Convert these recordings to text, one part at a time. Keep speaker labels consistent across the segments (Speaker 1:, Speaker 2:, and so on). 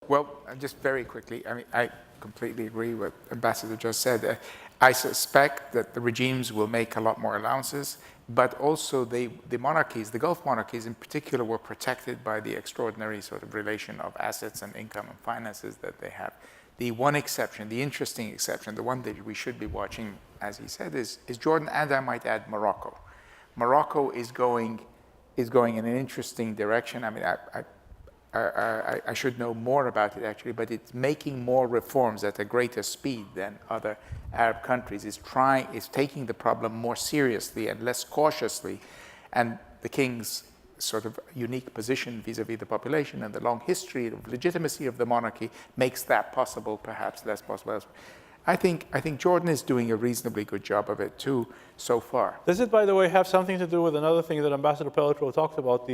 Speaker 1: Well, just very quickly, I mean, I completely agree with Ambassador just said. I suspect that the regimes will make a lot more allowances, but also the monarchies, the Gulf monarchies in particular, were protected by the extraordinary sort of relation of assets and income and finances that they have. The one exception, the interesting exception, the one that we should be watching, as he said, is Jordan, and I might add Morocco. Morocco is going in an interesting direction. I mean, I should know more about it actually, but it's making more reforms at a greater speed than other Arab countries. It's taking the problem more seriously and less cautiously, and the king's sort of unique position vis-a-vis the population and the long history of legitimacy of the monarchy makes that possible, perhaps less possible elsewhere. I think Jordan is doing a reasonably good job of it too so far.
Speaker 2: Does it, by the way, have something to do with another thing that Ambassador Pelletro talked about?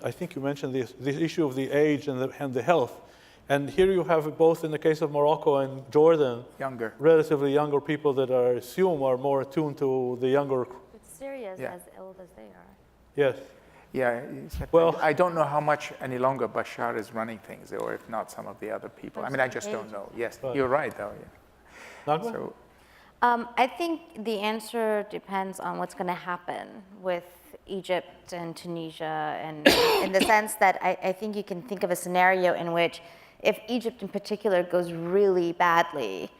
Speaker 2: I think you mentioned the issue of the age and the health. And here you have it both in the case of Morocco and Jordan, relatively younger people that I assume are more attuned to the younger.
Speaker 3: But Syria is as old as they are.
Speaker 2: Yes.
Speaker 1: Yeah, well, I don't know how much any longer Bashar is running things, or if not some of the other people. I mean, I just don't know. Yes, you're right, though. Yeah.
Speaker 2: So,
Speaker 3: I think the answer depends on what's going to happen with Egypt and Tunisia, and in the sense that I think you can think of a scenario in which if Egypt in particular goes really badly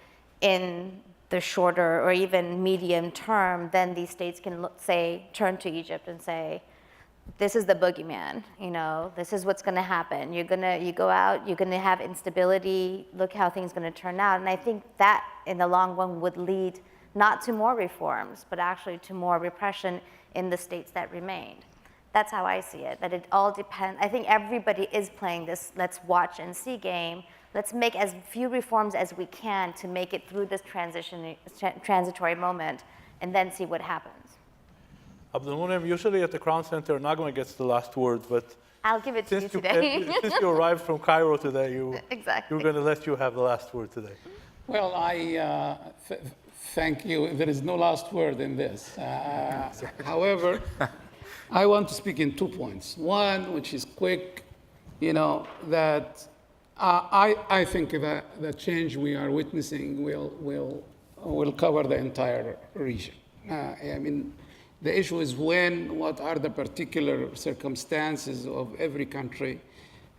Speaker 3: in the shorter or even medium term, then these states can turn to Egypt and say, this is the boogeyman, this is what's going to happen. You go out, you're going to have instability, look how things are going to turn out. And I think that in the long run would lead not to more reforms, but actually to more repression in the states that remained. That's how I see it, that it all depends. I think everybody is playing this let's watch and see game. Let's make as few reforms as we can to make it through this transitory moment and then see what happens.
Speaker 2: Abdulmunem, usually at the Crown Center, Nagma gets the last word, but
Speaker 3: I'll give it to you today.
Speaker 2: Since you arrived from Cairo today,
Speaker 3: exactly.
Speaker 2: We're going to let you have the last word today.
Speaker 4: Well, thank you. There is no last word in this. However, I want to speak in 2 points. One, which is quick, that I think that the change we are witnessing will cover the entire region. I mean, the issue is what are the particular circumstances of every country.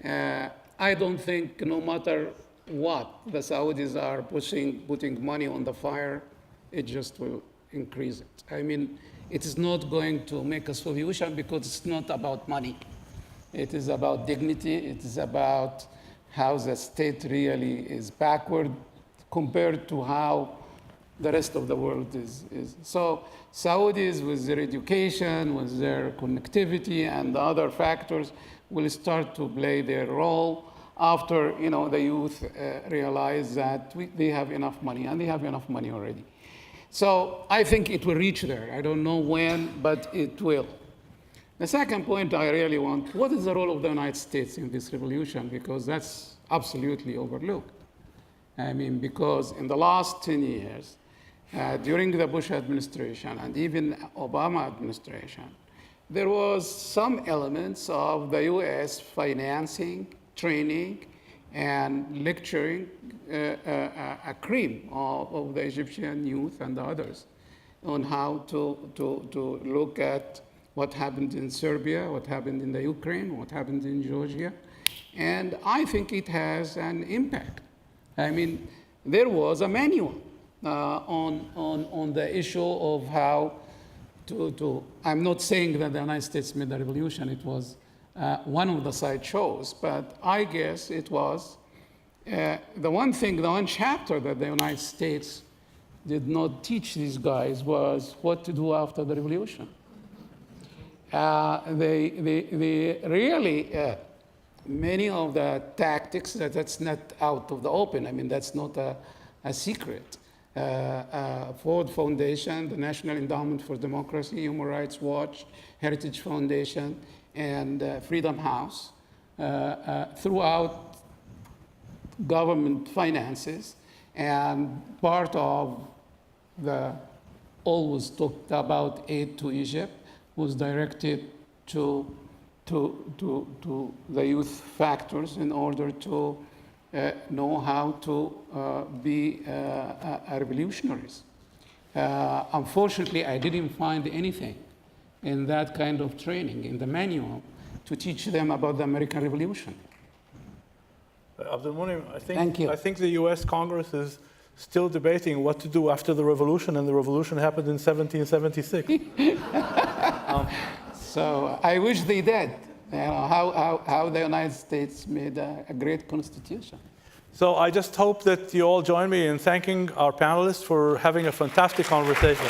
Speaker 4: I don't think no matter what the Saudis are putting money on the fire, it just will increase it. I mean, it is not going to make a solution because it's not about money. It is about dignity. It is about how the state really is backward compared to how the rest of the world is. So Saudis, with their education, with their connectivity and the other factors, will start to play their role after the youth realize that they have enough money, and they have enough money already. So I think it will reach there. I don't know when, but it will. The second point I really want, what is the role of the United States in this revolution? Because that's absolutely overlooked. I mean, because in the last 10 years, during the Bush administration and even Obama administration, there was some elements of the U.S. financing, training, and lecturing a cream of the Egyptian youth and others on how to look at what happened in Serbia, what happened in the Ukraine, what happened in Georgia. And I think it has an impact. I mean, there was a manual on the issue of how I'm not saying that the United States made the revolution. It was one of the side shows, but I guess it was the one chapter that the United States did not teach these guys was what to do after the revolution. They really, many of the tactics, that's not out of the open. I mean, that's not a secret. Ford Foundation, the National Endowment for Democracy, Human Rights Watch, Heritage Foundation, and Freedom House, throughout government finances, and part of the always talked about aid to Egypt was directed to the youth factors in order to know how to be revolutionaries. Unfortunately, I didn't find anything in that kind of training in the manual to teach them about the American Revolution.
Speaker 2: Abdul Munim,
Speaker 4: Thank you.
Speaker 2: I think the U.S. Congress is still debating what to do after the revolution, and the revolution happened in 1776.
Speaker 4: So I wish they did. You know, how the United States made a great constitution.
Speaker 2: So I just hope that you all join me in thanking our panelists for having a fantastic conversation.